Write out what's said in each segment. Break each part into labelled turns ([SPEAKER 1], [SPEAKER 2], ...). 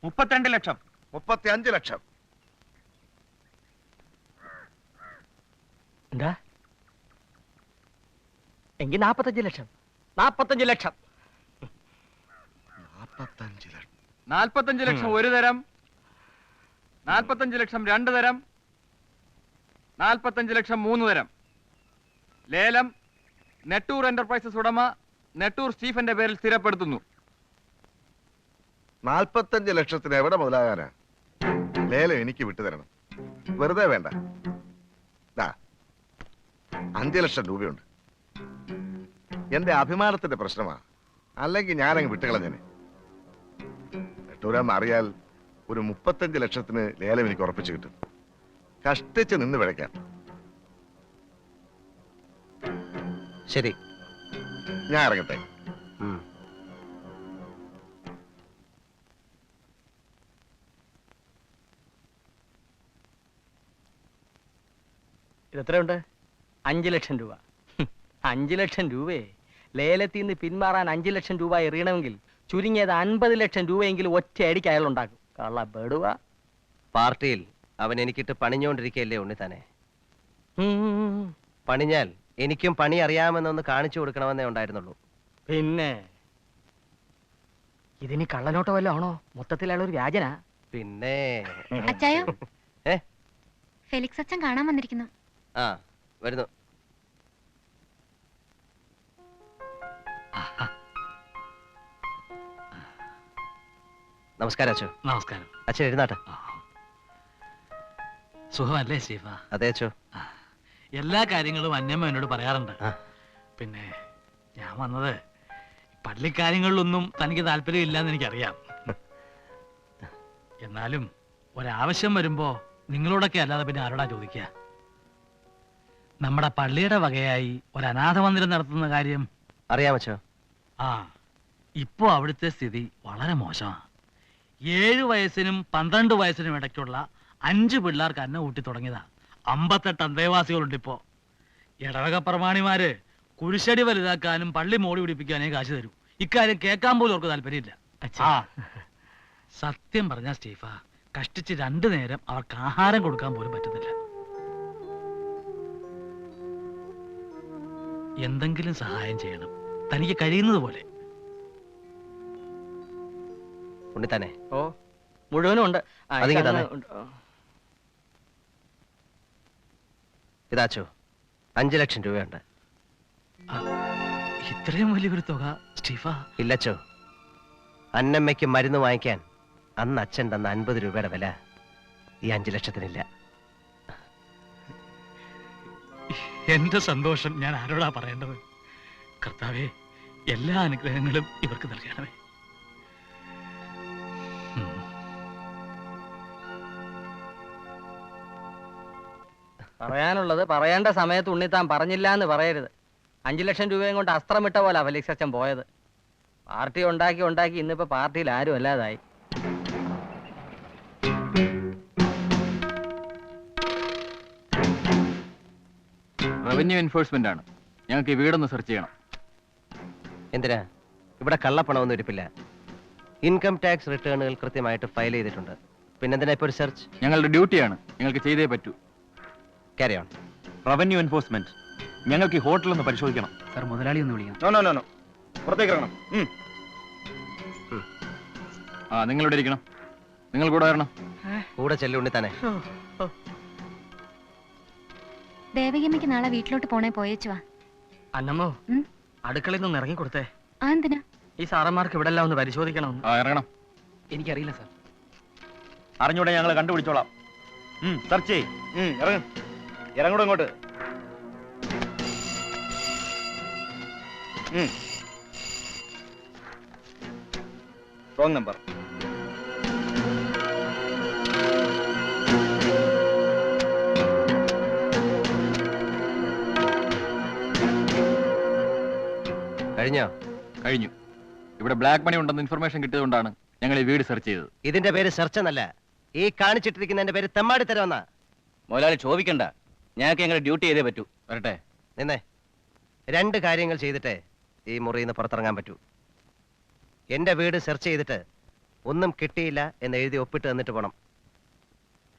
[SPEAKER 1] 32 ലക്ഷം.
[SPEAKER 2] 35 ലക്ഷം.
[SPEAKER 3] എന്താ? എങ്കിൽ 45 ലക്ഷം. 45 ലക്ഷം.
[SPEAKER 1] 45 ലക്ഷം ഒരു തരം, 45 ലക്ഷം രണ്ട് തരം, 45 ലക്ഷം മൂന്ന് തരം. ലേലം നെട്ടൂർ എന്റർപ്രൈസസ് ഉടമ നെട്ടൂർ സ്റ്റീഫന്റെ പേരിൽ സ്ഥിരപ്പെടുത്തുന്നു.
[SPEAKER 2] 45 ലക്ഷത്തിന് എവിടെ മുതലാകാനാ? ലേലം എനിക്ക് വിട്ടുതരണം. വെറുതെ വേണ്ട. 5 ലക്ഷം രൂപയുണ്ട്. എന്റെ അഭിമാനത്തിന്റെ പ്രശ്നമാ. അല്ലെങ്കിൽ ഞാനങ്ങ് വിട്ടുകളഞ്ഞനെ. നെട്ടൂരാന്ന് അറിയാൽ ഒരു 35 ലക്ഷത്തിന് ലേലം എനിക്ക് ഉറപ്പിച്ചു കിട്ടും. കഷ്ടിച്ച് നിന്ന് വിളയ്ക്കാം.
[SPEAKER 4] ശരി,
[SPEAKER 2] ഞാൻ ഇറങ്ങട്ടെ.
[SPEAKER 3] ഇതെത്രയുണ്ട്? 5 ലക്ഷം രൂപ. 5 ലക്ഷം രൂപയെ ലേലത്തിൽ നിന്ന് പിന്മാറാൻ 5 ലക്ഷം രൂപ എറിയണമെങ്കിൽ ചുരുങ്ങിയത് 50 ലക്ഷം രൂപയെങ്കിലും ഒറ്റയടിക്ക് അയാൾ ഉണ്ടാക്കും. കള്ള ബെടുവ.
[SPEAKER 4] പാർട്ടിയിൽ അവൻ എനിക്കിട്ട് പണിഞ്ഞോണ്ടിരിക്കല്ലേ ഉണ്ണിത്താനെ. പണിഞ്ഞാൽ എനിക്കും പണി അറിയാമെന്നൊന്ന് കാണിച്ചു കൊടുക്കണമെന്നേ ഉണ്ടായിരുന്നുള്ളൂ.
[SPEAKER 3] പിന്നെ ഇതിന് കള്ളനോട്ടോ വല്ലോ ആണോ? മൊത്തത്തിൽ അയാളൊരു വ്യാജനാ.
[SPEAKER 4] പിന്നെ
[SPEAKER 5] അച്ചായോ, ഫെലിക്സ് അച്ഛൻ കാണാൻ വന്നിരിക്കുന്നു.
[SPEAKER 4] ആ, വരുന്നു. നമസ്കാരം അച്ചോ.
[SPEAKER 6] നമസ്കാരം.
[SPEAKER 4] അച്ഛൻ എഴുന്നാട്ടെ.
[SPEAKER 6] സുഖമല്ലേ സ്റ്റീഫ?
[SPEAKER 4] അതെ അച്ചോ.
[SPEAKER 6] എല്ലാ കാര്യങ്ങളും അന്നമ്മ എന്നോട് പറയാറുണ്ട്. പിന്നെ ഞാൻ വന്നത് പള്ളിക്കാര്യങ്ങളിലൊന്നും തനിക്ക് താല്പര്യമില്ലാന്ന് എനിക്കറിയാം. എന്നാലും ഒരാവശ്യം വരുമ്പോ നിങ്ങളോടൊക്കെ അല്ലാതെ പിന്നെ ആരോടാ ചോദിക്കുക? നമ്മുടെ പള്ളിയുടെ വകയായി ഒരു അനാഥ മന്ദിരം നടത്തുന്ന കാര്യം
[SPEAKER 4] അറിയാമച്ചോ.
[SPEAKER 6] ആ, ഇപ്പോ അവിടുത്തെ സ്ഥിതി വളരെ മോശമാണ്. 7 വയസ്സിനും 12 വയസ്സിനും ഇടയ്ക്കുള്ള 5 പിള്ളേർക്ക് അന്നം ഊട്ടി തുടങ്ങിയതാ. 58 അന്തേവാസികളുണ്ട് ഇപ്പോ. ഇടവക പ്രമാണിമാര് കുരിശടി വലുതാക്കാനും പള്ളി മോടി പിടിപ്പിക്കാനേ കാശ് തരൂ. ഇക്കാര്യം കേൾക്കാൻ പോലും അവർക്ക് താല്പര്യമില്ല. സത്യം പറഞ്ഞ സ്റ്റീഫ, കഷ്ടിച്ച് 2 നേരം അവർക്ക് ആഹാരം കൊടുക്കാൻ പോലും പറ്റുന്നില്ല. എന്തെങ്കിലും സഹായം ചെയ്യണം, തനിക്ക് കഴിയുന്നത് പോലെ.
[SPEAKER 4] ഉണ്ണിത്താനെ.
[SPEAKER 3] ഓ, മുഴുവനും ഉണ്ട്.
[SPEAKER 4] ഇതാച്ചോ, 5 ലക്ഷം രൂപയുണ്ട്.
[SPEAKER 6] ഇത്രയും വലിയൊരു തുക സ്റ്റീഫ?
[SPEAKER 4] ഇല്ലച്ചോ, അന്നമ്മയ്ക്ക് മരുന്ന് വാങ്ങിക്കാൻ അന്ന് അച്ഛൻ തന്ന 50 രൂപയുടെ വില ഈ 5 ലക്ഷത്തിനില്ല.
[SPEAKER 6] എന്റെ സന്തോഷം ഞാൻ ആരോടാ പറയേണ്ടത്? കർത്താവേ, എല്ലാ അനുഗ്രഹങ്ങളും ഇവർക്ക് നൽകണമേ.
[SPEAKER 3] പറയാനുള്ളത് പറയേണ്ട സമയത്ത് ഉണ്ണിത്താൻ പറഞ്ഞില്ല എന്ന് പറയരുത്. 5 ലക്ഷം രൂപയും കൊണ്ട് അസ്ത്രമിട്ട പോലെ ഫെലിക്സ് അച്ഛൻ പോയത്. പാർട്ടി ഉണ്ടാക്കി ഇന്നിപ്പോ പാർട്ടിയിൽ ആരും അല്ലാതായി.
[SPEAKER 1] റവന്യൂ എൻഫോഴ്സ്മെന്റ് ആണ്. ഞങ്ങൾക്ക് ഈ വീടൊന്ന് സെർച്ച് ചെയ്യണം.
[SPEAKER 4] എന്തിനാ? ഇവിടെ കള്ളപ്പണമൊന്നും ഇരിപ്പില്ല. ഇൻകം ടാക്സ് റിട്ടേണുകൾ കൃത്യമായിട്ട് ഫയൽ ചെയ്തിട്ടുണ്ട്. പിന്നെന്തിനാ ഇപ്പോൾ ഒരു സെർച്ച്?
[SPEAKER 1] ഞങ്ങളുടെ ഡ്യൂട്ടിയാണ്, ഞങ്ങൾക്ക് ചെയ്തേ പറ്റൂ.
[SPEAKER 4] Carry on.
[SPEAKER 1] റവന്യൂ എൻഫോഴ്സ്മെന്റ്, ഞങ്ങൾക്ക് ഈ ഹോട്ടൽ ഒന്ന് പരിശോധിക്കണം.
[SPEAKER 3] സർ, മുതലാളി ഒന്ന് വിളിക്കണം.
[SPEAKER 1] നോ, പുറത്തേക്ക് ഇറങ്ങണം. ആ, നിങ്ങളിവിടെ ഇരിക്കണം. നിങ്ങൾ കൂടെ വരണം.
[SPEAKER 4] കൂടെ ചെല്ലുണ്ണി തന്നെ.
[SPEAKER 5] ദേവകിയമ്മയ്ക്ക് നാളെ വീട്ടിലോട്ട് പോണേ, പോയേച്ചുവാ.
[SPEAKER 3] അന്നമ്മോ, അടുക്കളയിൽ നിന്ന് ഇറങ്ങി കൊടുത്തേ.
[SPEAKER 5] എന്തിനാ?
[SPEAKER 3] ഈ സാറന്മാർക്ക് ഇവിടെ എല്ലാം ഒന്ന് പരിശോധിക്കണം.
[SPEAKER 1] ഇറങ്ങണം.
[SPEAKER 3] എനിക്കറിയില്ല സാർ.
[SPEAKER 1] അറിഞ്ഞൂടെ, ഞങ്ങൾ കണ്ടുപിടിച്ചോളാം. സെർച്ച് ചെയ്. ഇറങ്ങൂടെ ഇങ്ങോട്ട്. Wrong number. കഴിഞ്ഞു. ഇവിടെ ബ്ലാക്ക് മണി ഉണ്ടെന്ന് ഇൻഫർമേഷൻ കിട്ടിയതുകൊണ്ടാണ് ഞങ്ങൾ ഈ വീട് സെർച്ച് ചെയ്തത്.
[SPEAKER 4] ഇതിന്റെ പേര് സെർച്ച് എന്നല്ല, ഈ കാണിച്ചിട്ടിരിക്കുന്നതിന്റെ പേര് തെമ്മാടിത്തരമെന്നാ.
[SPEAKER 1] മുതലാളി ചോദിക്കണ്ട, ഞങ്ങൾക്ക് ഞങ്ങളുടെ ഡ്യൂട്ടി ചെയ്തേ പറ്റൂ. വരട്ടെ.
[SPEAKER 4] നിന്നേ, 2 കാര്യങ്ങൾ ചെയ്തിട്ടേ ഈ മുറിയിൽ നിന്ന് പുറത്തിറങ്ങാൻ പറ്റൂ. എന്റെ വീട് സെർച്ച് ചെയ്തിട്ട് ഒന്നും കിട്ടിയില്ല എന്ന് എഴുതി ഒപ്പിട്ട് തന്നിട്ട് പോണം.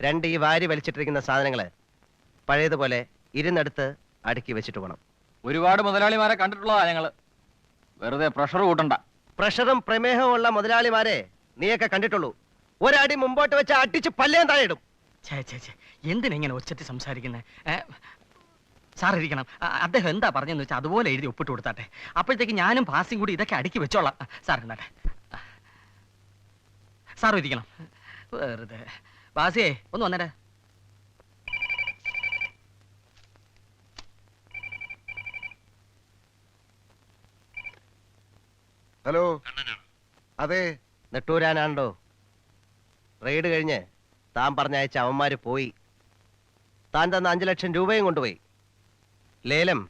[SPEAKER 4] 2 ഈ വാരി വലിച്ചിട്ടിരിക്കുന്ന സാധനങ്ങള് പഴയതുപോലെ ഇരുന്നടുത്ത് അടുക്കി വെച്ചിട്ട് പോണം.
[SPEAKER 1] ഒരുപാട് മുതലാളിമാരെ കണ്ടിട്ടുള്ളതാ ഞങ്ങള്. വെറുതെ പ്രഷർ കൂട്ടണ്ട.
[SPEAKER 4] പ്രഷറും പ്രമേഹവും ഉള്ള മുതലാളിമാരെ നീയൊക്കെ കണ്ടിട്ടുള്ളൂ. ഒരടി മുമ്പോട്ട് വെച്ച് അടിച്ച് പല്ലേം താഴെ ഇടും.
[SPEAKER 3] എന്തിനെങ്ങനെ ഒച്ചത്തി സംസാരിക്കുന്നത്? സാർ ഇരിക്കണം. അദ്ദേഹം എന്താ പറഞ്ഞെന്ന് വെച്ചാൽ അതുപോലെ എഴുതി ഒപ്പിട്ട് കൊടുത്താട്ടെ. അപ്പോഴത്തേക്ക് ഞാനും പാസിയും കൂടി ഇതൊക്കെ അടുക്കി വെച്ചോളാം. സാർ എന്നാട്ടെ. സാറും ഇരിക്കണം. വെറുതെ. പാസിയേ ഒന്ന് വന്നേട്ടെ.
[SPEAKER 2] ഹലോ, അതെ.
[SPEAKER 4] നെട്ടൂരാനാണ്ടോ? റെയ്ഡ് കഴിഞ്ഞ് താൻ പറഞ്ഞയച്ച അവന്മാര് പോയി. താൻ തന്ന 5 ലക്ഷം രൂപയും കൊണ്ടുപോയി. ലേലം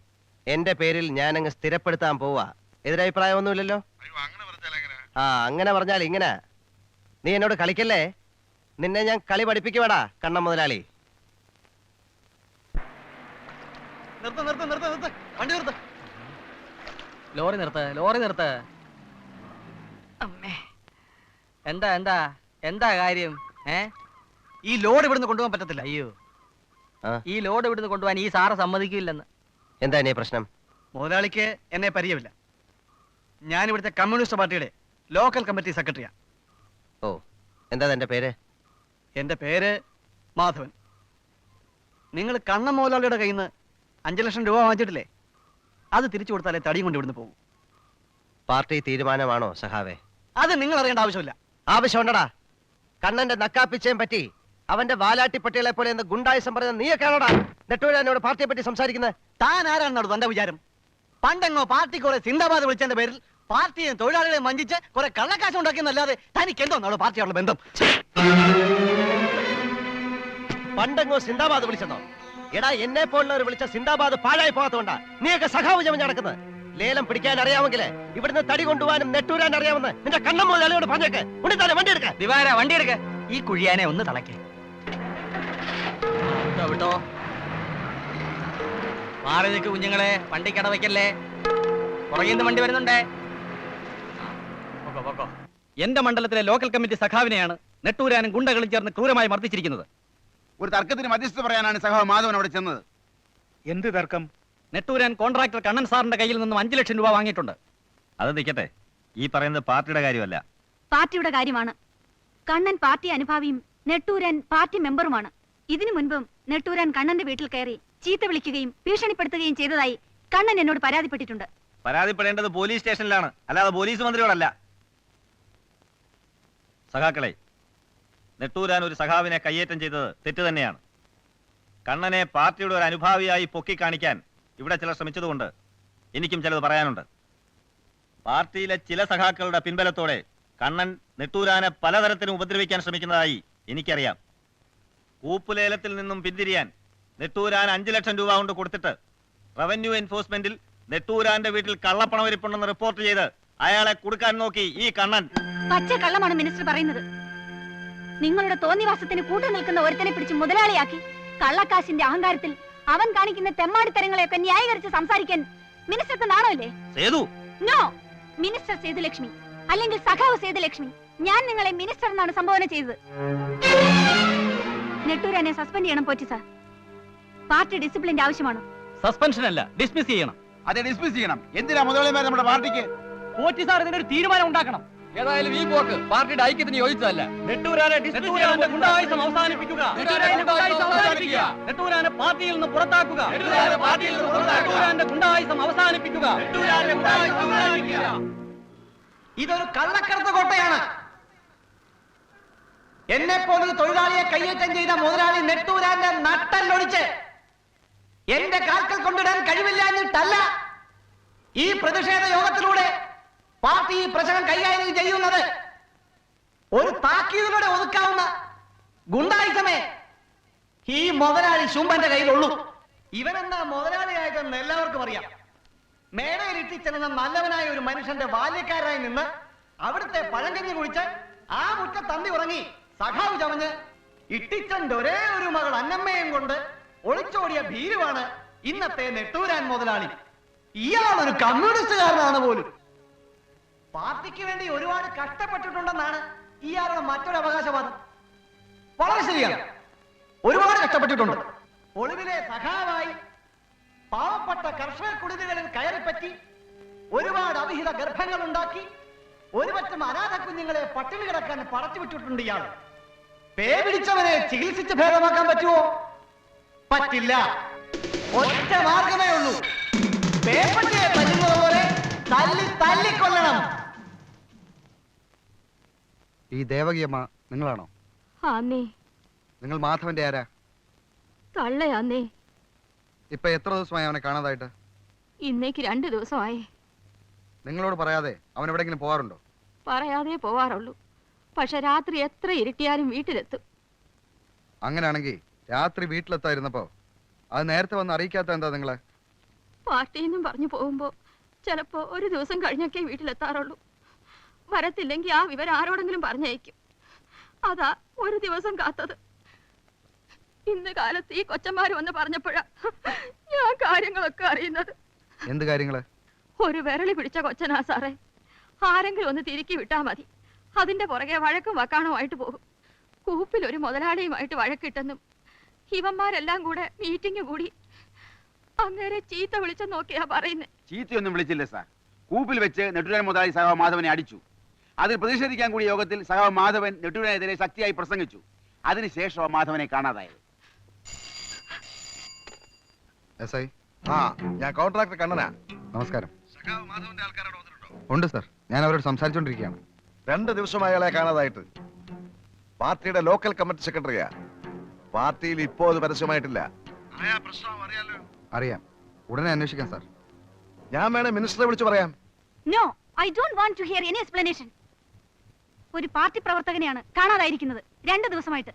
[SPEAKER 4] എന്റെ പേരിൽ ഞാനങ്ങ് സ്ഥിരപ്പെടുത്താൻ പോവാ. എതിരഭിപ്രായമൊന്നുമില്ലല്ലോ? ആ, അങ്ങനെ പറഞ്ഞാൽ ഇങ്ങനെ. നീ എന്നോട് കളിക്കല്ലേ? നിന്നെ ഞാൻ കളി പഠിപ്പിക്കുവാടാ കണ്ണം മുതലാളി.
[SPEAKER 3] ലോറി നിർത്ത്, ലോറി നിർത്ത്. അമ്മേ, എന്താ എന്താ എന്താ കാര്യം? ഈ ലോഡ് ഇവിടുന്ന് കൊണ്ടുപോകാൻ പറ്റത്തില്ല. അയ്യോ, ഈ ലോഡ് ഇവിടുന്ന് കൊണ്ടുപോകാൻ ഈ സാറ് സമ്മതിക്കില്ലെന്ന്.
[SPEAKER 4] എന്താ നീ പ്രശ്നം?
[SPEAKER 7] മുതലാളിക്ക് എന്നെ പരിചയമില്ല. ഞാൻ ഇവിടുത്തെ കമ്മ്യൂണിസ്റ്റ് പാർട്ടിയുടെ ലോക്കൽ കമ്മിറ്റി സെക്രട്ടറിയാ.
[SPEAKER 4] ഓ, എന്താ എന്റെ പേര്?
[SPEAKER 7] എന്റെ പേര് മാധവൻ. നിങ്ങൾ കണ്ണൻ മുതലാളിയുടെ കയ്യിൽ നിന്ന് 5 ലക്ഷം രൂപ വാങ്ങിച്ചിട്ടില്ലേ? അത് തിരിച്ചു കൊടുത്താലേ തടിയും കൊണ്ട് ഇവിടുന്ന് പോകും.
[SPEAKER 4] പാർട്ടി തീരുമാനമാണോ സഹാവേ?
[SPEAKER 7] അത് നിങ്ങൾ അറിയേണ്ട ആവശ്യമില്ല.
[SPEAKER 4] ആവശ്യമുണ്ടടാ. കണ്ണന്റെ നക്കാപ്പിച്ചയും പറ്റി അവന്റെ വാലാട്ടിപ്പട്ടികളെ പോലെ എന്ന് ഗുണ്ടായിസം പറഞ്ഞ നീയൊക്കെയാണോടാ നെട്ടൂരാനോട് പാർട്ടിയെ പറ്റി സംസാരിക്കുന്നത്?
[SPEAKER 7] താൻ ആരാണെന്നോട് തന്റെ വിചാരം? പണ്ടെങ്ങോ പാർട്ടി കുറെ സിന്ദാബാദ് വിളിച്ചതിന്റെ പേരിൽ പാർട്ടിയെ തൊഴിലാളികളെ വഞ്ചിച്ച് കുറെ കള്ളക്കാശ് ഉണ്ടാക്കിയെന്നല്ലാതെ തനിക്ക് എന്തോന്നാണോ പാർട്ടിയോടുള്ള ബന്ധം?
[SPEAKER 4] പണ്ടെങ്ങോ സിന്ദാബാദ് വിളിച്ചെന്നോ? എടാ, എന്നെ പോലുള്ളവർ വിളിച്ച സിന്ദാബാദ് പാഴായി പോകാത്തോണ്ടാ നീയൊക്കെ സഖാവ് ചമഞ്ഞ് നടക്കുന്നത്. ലേലം പിടിക്കാൻ അറിയാമെങ്കിൽ ഇവിടുന്ന് തടി കൊണ്ടുപോകാനും നെട്ടൂരാൻ അറിയാമെന്ന് നിന്റെ കണ്ണം മുതലാളിയോട് പറഞ്ഞേക്ക്. ഉണ്ടിത്താനെ വണ്ടി എടുക്ക.
[SPEAKER 3] ദിവാര, വണ്ടി എടുക്ക. ഈ കുഴിയാനെ ഒന്ന് തളയ്ക്ക്. വിട്ടോ, മാറി നിൽക്ക് കുഞ്ഞുങ്ങളെ. വണ്ടി കടവയ്ക്കല്ലേ. പുറകിൽ നിന്ന് വണ്ടി വരുന്നുണ്ടേ.
[SPEAKER 7] എന്റെ മണ്ഡലത്തിലെ ലോക്കൽ കമ്മിറ്റി സഖാവിനെയാണ് നെട്ടൂരാനും ഗുണ്ടകളും ചേർന്ന് ക്രൂരമായി മർദ്ദിച്ചിരിക്കുന്നത്.
[SPEAKER 8] ഒരു തർക്കത്തിന് മധ്യസ്ഥ പറയാനാണ് സഖാവ് മാധവൻ അവിടെ ചെന്നത്.
[SPEAKER 7] എന്ത് തർക്കം? നെട്ടൂരാൻ കോൺട്രാക്ടർ കണ്ണൻ സാറിന്റെ കയ്യിൽ നിന്നും 5 ലക്ഷം രൂപ വാങ്ങിയിട്ടുണ്ട്.
[SPEAKER 9] അത് നിൽക്കട്ടെ, ഈ പറയുന്നത് പാർട്ടിയുടെ കാര്യമല്ല.
[SPEAKER 5] പാർട്ടിയുടെ കാര്യമാണ്. കണ്ണൻ പാർട്ടി അനുഭാവിയും നെട്ടൂരാൻ പാർട്ടി മെമ്പറുമാണ്. ഇതിനു മുൻപും നെട്ടൂരാൻ കണ്ണന്റെ വീട്ടിൽ കയറി ചീത്ത വിളിക്കുകയും ഭീഷണിപ്പെടുത്തുകയും ചെയ്തതായി കണ്ണൻ എന്നോട് പരാതിപ്പെട്ടിട്ടുണ്ട്.
[SPEAKER 9] പരാതിപ്പെടേണ്ടത് പോലീസ് സ്റ്റേഷനിലാണ്, അല്ലാതെ പോലീസ് മന്ത്രിയോടല്ല. സഖാക്കളെ, നെട്ടൂരാൻ ഒരു സഖാവിനെ കയ്യേറ്റം ചെയ്തത് തെറ്റ് തന്നെയാണ്. കണ്ണനെ പാർട്ടിയുടെ ഒരു അനുഭാവിയായി പൊക്കി കാണിക്കാൻ ഇവിടെ ചിലർ ശ്രമിച്ചതുകൊണ്ട് എനിക്കും ചിലത് പറയാനുണ്ട്. പാർട്ടിയിലെ ചില സഖാക്കളുടെ പിൻബലത്തോടെ കണ്ണൻ നെട്ടൂരാനെ പലതരത്തിലും ഉപദ്രവിക്കാൻ ശ്രമിക്കുന്നതായി എനിക്കറിയാം. കൂപ്പുലേലത്തിൽ നിന്നും പിന്തിരിയാൻ നെട്ടൂരാൻ 5 ലക്ഷം രൂപ കൊണ്ട് കൊടുത്തിട്ട് റവന്യൂ എൻഫോഴ്സ്മെന്റിൽ നെട്ടൂരാന്റെ വീട്ടിൽ കള്ളപ്പണമിരിപ്പുണ്ടെന്ന് റിപ്പോർട്ട് ചെയ്ത് അയാളെ കൊടുക്കാൻ നോക്കി ഈ കണ്ണൻ.
[SPEAKER 5] പച്ച കള്ളമാണ് മിനിസ്റ്റർ പറയുന്നത്. നിങ്ങളുടെ തോന്നിവാസത്തിന് കൂട്ടു നിൽക്കുന്ന ഒരുത്തനെ പിടിച്ച് മുതലാളിയാക്കി കള്ളക്കാശിന്റെ അഹങ്കാരത്തിൽ അവൻ കാണിക്കുന്ന തെമ്മാടിത്തരങ്ങളെയൊക്കെ ന്യായീകരിച്ച് സംസാരിക്കാൻ മിനിസ്റ്റർക്ക് നാണമില്ലേ? നോ, മിനിസ്റ്റർ സേതുലക്ഷ്മി അല്ലെങ്കിൽ സഖാവ് സേതുലക്ഷ്മി. ഞാൻ നിങ്ങളെ മിനിസ്റ്റർ എന്നാണ് സംബോധന ചെയ്തത്. നെട്ടൂരാനെ സസ്പെൻഡ് ചെയ്യണം പോറ്റി സാർ. പാർട്ടി ഡിസിപ്ലിന്റെ ആവശ്യമാണ്.
[SPEAKER 7] സസ്പെൻഷൻ അല്ല, ഡിസ്മിസ് ചെയ്യണം.
[SPEAKER 8] അതെ, ഡിസ്മിസ് ചെയ്യണം. എന്തിനാ മുതലാളിമാർ നമ്മുടെ പാർട്ടിക്ക്?
[SPEAKER 7] പോറ്റി സാർ ഇതിനൊരു തീരുമാനം ഉണ്ടാക്കണം.
[SPEAKER 1] ഏതായാലും ഈ പോക്ക് പാർട്ടിയുടെ ഐക്യത്തിന് യോജിച്ചതല്ല.
[SPEAKER 7] നെട്ടൂരാനെ ഗുണ്ടായുസം അവസാനിപ്പിക്കുക. നെട്ടൂരാനെ പാർട്ടിയിൽ നിന്ന് പുറത്താക്കുക. നെട്ടൂരാന്റെ ഗുണ്ടായുസം അവസാനിപ്പിക്കുക. ഇതൊരു കള്ളക്കടത്ത് കോട്ടയാണ്. എന്നെ പോലൊരു തൊഴിലാളിയെ കയ്യേറ്റം ചെയ്ത മുതലാളി നെട്ടൂരാന്റെ നട്ടല്ലൊടിച്ച് എന്റെ കാൽക്കൽ കൊണ്ടിടാൻ കഴിവില്ലാഞ്ഞിട്ടല്ല ഈ പ്രതിഷേധ യോഗത്തിലൂടെ പാർട്ടി ഈ പ്രശ്നം കൈകാര്യം ചെയ്യുന്നത്. ഒരു താക്കീതിലൂടെ ഒതുക്കാവുന്ന ഗുണ്ടായുസമേ ഈ മുതലാളി ശുംഭന്റെ കയ്യിലുള്ളൂ. ഇവനെന്താ മുതലാളിയായതെന്ന് എല്ലാവർക്കും അറിയാം. മേടയിൽ ഇട്ടിച്ചെന്ന നല്ലവനായ ഒരു മനുഷ്യന്റെ ബാല്യക്കാരായി നിന്ന് അവിടുത്തെ പഴങ്കഞ്ഞി കുടിച്ച് ആ മുറ്റ തന്തി ഉറങ്ങി സഖാവ് ചമഞ്ഞ് ഇട്ടിച്ചന്റെ ഒരേ ഒരു മകൾ അന്നമ്മയും കൊണ്ട് ഒളിച്ചോടിയ ഭീരുവാണ് ഇന്നത്തെ നെട്ടൂരാൻ മുതലാളി. ഇയാളൊരു കമ്മ്യൂണിസ്റ്റുകാരനാണ് പോലും. പാർട്ടിക്ക് വേണ്ടി ഒരുപാട് കഷ്ടപ്പെട്ടിട്ടുണ്ടെന്നാണ് ഇയാളുടെ മറ്റൊരു അവകാശവാദം വളരെ ശരിയാണ്. ഒരുപാട് കഷ്ടപ്പെട്ടിട്ടുണ്ട്. ഒളിവിലെ സഖാവായി പാവപ്പെട്ട കർഷക കുടിലുകളിൽ കയറിപ്പറ്റി ഒരുപാട് അവിഹിത ഗർഭങ്ങൾ ഉണ്ടാക്കി ഒരുപറ്റം അനാഥ കുഞ്ഞുങ്ങളെ പട്ടിണി കിടക്കാൻ പടച്ചു വിട്ടിട്ടുണ്ട് ഇയാൾ. പേ പിടിച്ചവനെ ചികിത്സിച്ച് ഭേദമാക്കാൻ പറ്റുമോ? പറ്റില്ല. ഒറ്റ മാർഗമേ ഉള്ളൂ. പേപ്പറ്റിയെ തല്ലുന്നത് പോലെ തല്ലിക്കൊല്ലണം.
[SPEAKER 10] ഈ ദേവകിയമ്മ നിങ്ങളാണോ?
[SPEAKER 5] ആന്നേ.
[SPEAKER 10] നിങ്ങൾ മാധവന്റെ ആരാ?
[SPEAKER 5] തള്ളയാന്നേ.
[SPEAKER 10] ഇപ്പൊ എത്ര ദിവസമായി അവനെ കാണാതായിട്ട്?
[SPEAKER 5] ഇന്നേക്ക് 2 ദിവസമായി.
[SPEAKER 10] നിങ്ങളോട് പറയാതെ അവൻ എവിടെയെങ്കിലും പോകാറുണ്ടോ?
[SPEAKER 5] പറയാതെ പോവാറുള്ളൂ. പക്ഷെ രാത്രി എത്ര ഇരുട്ടിയാലും വീട്ടിലെത്തും.
[SPEAKER 10] അങ്ങനെയാണെങ്കിൽ രാത്രി വീട്ടിലെത്തായിരുന്നപ്പോ അത് നേരത്തെ വന്ന് അറിയിക്കാത്ത എന്താ നിങ്ങളെ?
[SPEAKER 5] പാർട്ടിന്നും പറഞ്ഞു പോകുമ്പോ ചിലപ്പോ ഒരു ദിവസം കഴിഞ്ഞൊക്കെ വീട്ടിലെത്താറുള്ളൂ. വരത്തില്ലെങ്കിൽ ആ വിവരം ആരോടെങ്കിലും പറഞ്ഞയക്കും. അതാ ഒരു ദിവസം കാത്തത്. ഇന്ന് കാലത്ത് ഈ കൊച്ചന്മാര് വന്ന് പറഞ്ഞപ്പോഴാ ഞാൻ കാര്യങ്ങളൊക്കെ അറിയുന്നത്.
[SPEAKER 10] എന്ത് കാര്യങ്ങള്?
[SPEAKER 5] ഒരു വിരളി പിടിച്ച കൊച്ചനാ സാറേ. ആരെങ്കിലും ഒന്ന് തിരുക്കി വിട്ടാ മതി, അതിന്റെ പുറകെ വഴക്കും വക്കാണുമായിട്ട് പോകും. കൂപ്പിൽ ഒരു മുതലാളിയുമായിട്ട് വഴക്കിട്ടെന്നും ഇവന്മാരെല്ലാം കൂടെ മീറ്റിംഗ് കൂടി അങ്ങേരെ ചീത്ത വിളിച്ചു നോക്കിയാ പറയുന്നേ.
[SPEAKER 8] ചീത്തയൊന്നും വിളിച്ചില്ല സാർ. കൂപ്പിൽ വെച്ച് നെട്ടൂരാൻ മുതലാളി സഖാവ് മാധവനെ അടിച്ചു. അതിൽ പ്രതിഷേധിക്കാൻ കൂടിയ യോഗത്തിൽ സഖാവ് മാധവൻ നെട്ടൂരാനെതിരെ ശക്തിയായി പ്രസംഗിച്ചു. അതിനുശേഷം മാധവനെ കാണാതായത്.
[SPEAKER 10] S I.
[SPEAKER 2] ഞാൻ കോൺട്രാക്ടർ കണ്ണനാ.
[SPEAKER 10] നമസ്കാരം. ഉണ്ട് സർ, ഞാൻ അവരോട് സംസാരിച്ചോണ്ടിരിക്കുകയാണ്.
[SPEAKER 2] 2 ദിവസമായി അയാളെ കാണാതായിട്ട്. പാർട്ടിയുടെ ലോക്കൽ കമ്മിറ്റി സെക്രട്ടറിയാ. പാർട്ടിയിൽ ഇപ്പോ അത് പരസ്യമായിട്ടില്ല.
[SPEAKER 10] അറിയാം, ഉടനെ അന്വേഷിക്കാം സാർ.
[SPEAKER 2] ഞാൻ വേണേ മിനിസ്റ്ററെ വിളിച്ചു പറയാം.
[SPEAKER 5] No, I don't want to hear any explanation. ഒരു പാർട്ടി പ്രവർത്തകനെയാണ് കാണാതായിരിക്കുന്നത് 2 ദിവസമായിട്ട്.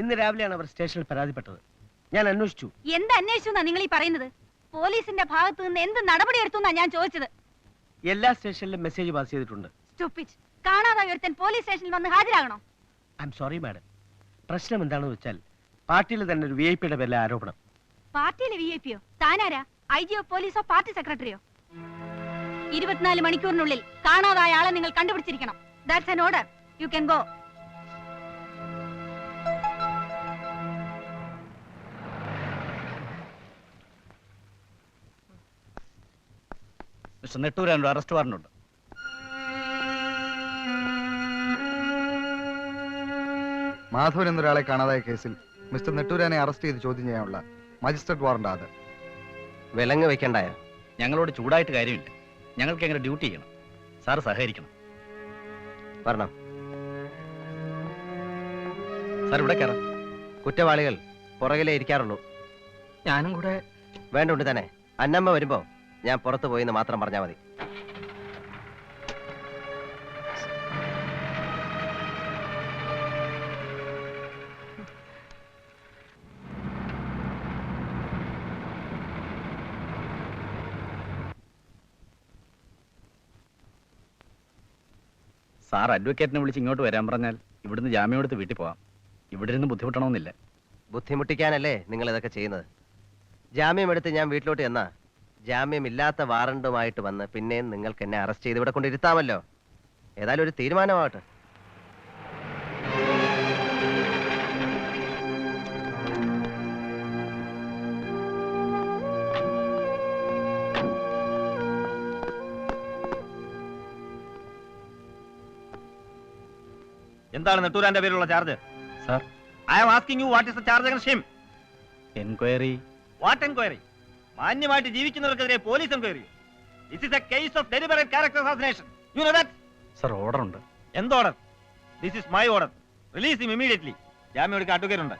[SPEAKER 4] ഇന്ന് രാവിലെയാണ് അവർ സ്റ്റേഷനിൽ പരാതിപ്പെട്ടത്. ഞാൻ അന്വേഷിച്ചു.
[SPEAKER 5] എന്ത് അന്വേഷിച്ചു എന്നാ നിങ്ങൾ ഈ പറയുന്നത്? പോലീസിന്റെ ഭാഗത്ത് നിന്ന് എന്ത് നടപടി എടുത്തു എന്നാ ഞാൻ ചോദിച്ചത്.
[SPEAKER 4] എല്ലാ സ്റ്റേഷനിലും മെസ്സേജ് പാസ് ചെയ്തിട്ടുണ്ട്.
[SPEAKER 5] സ്റ്റുപ്പിഡ്. കാണാതായി ഒരുത്തൻ പോലീസ് സ്റ്റേഷനിൽ വന്ന് ഹാജരാകണോ?
[SPEAKER 4] I'm sorry madam. പ്രശ്നം എന്താണെന്ന് വെച്ചാൽ പാർട്ടിയിൽ തന്നെ ഒരു VIP-യുടെ പേരിലെ ആരോപണം.
[SPEAKER 5] പാർട്ടിയിലെ VIP-യോ? താനാരാ? IG-യോ പോലീസോ പാർട്ടി സെക്രട്ടറിയോ? 24 മണിക്കൂറിനുള്ളിൽ കാണാതായ ആളെ നിങ്ങൾ കണ്ടുപിടിച്ചിരിക്കണം. That's an order. You can go.
[SPEAKER 9] Mister Netturan ഒരു അറസ്റ്റ് വാറന്റ്.
[SPEAKER 10] മാധവൻ എന്നൊരാളെ കാണാതായ കേസിൽ മിസ്റ്റർ നെട്ടൂരാനെ അറസ്റ്റ് ചെയ്ത് ചോദ്യം ചെയ്യാനുള്ള മജിസ്ട്രേറ്റ് വാറന്റ് അത്.
[SPEAKER 4] വിലങ്ങ് വെക്കണ്ടായോ?
[SPEAKER 9] ഞങ്ങളോട് ചൂടായിട്ട് കാര്യമില്ല. ഞങ്ങൾക്ക് എങ്ങനെ ഡ്യൂട്ടി ചെയ്യണം. സാർ സഹകരിക്കണം.
[SPEAKER 4] വരണം.
[SPEAKER 9] സാർ ഇവിടെ കയറാം.
[SPEAKER 4] കുറ്റവാളികൾ പുറകിലേ ഇരിക്കാറുള്ളൂ.
[SPEAKER 3] ഞാനും കൂടെ.
[SPEAKER 4] വേണ്ടുണ്ട് തന്നെ. അന്നമ്മ വരുമ്പോ ഞാൻ പുറത്തു പോയിന്ന് മാത്രം പറഞ്ഞാൽ മതി.
[SPEAKER 9] സാർ അഡ്വക്കേറ്റിനെ വിളിച്ച് ഇങ്ങോട്ട് വരാൻ പറഞ്ഞാൽ ഇവിടുന്ന് ജാമ്യം എടുത്ത് വീട്ടിൽ പോവാം. ഇവിടെ ഇരുന്ന് ബുദ്ധിമുട്ടണമെന്നില്ല.
[SPEAKER 4] ബുദ്ധിമുട്ടിക്കാനല്ലേ നിങ്ങൾ ഇതൊക്കെ ചെയ്യുന്നത്? ജാമ്യം എടുത്ത് ഞാൻ വീട്ടിലോട്ട് ചെന്നാ ജാമ്യമില്ലാത്ത വാറണ്ടുമായിട്ട് വന്ന് പിന്നെയും നിങ്ങൾക്ക് എന്നെ അറസ്റ്റ് ചെയ്ത് ഇവിടെ കൊണ്ടിരുത്താമല്ലോ. ഏതായാലും ഒരു തീരുമാനമാവട്ടെ.
[SPEAKER 9] എന്താണ് നെട്ടൂരാന്റെ പേരിലുള്ള charge? Sir, I am asking you what is the charge against him? Enquiry. What enquiry? മാന്യമായിട്ട് ജീവിക്കുന്നവർക്കെതിരെ police enquiry. This is a case of deliberate character assassination. You know that? Sir, order ഉണ്ട്. എന്ത് order? This is my order. Release him immediately. ജാമ്യം എടുക്കാൻ advocate ഉണ്ട്.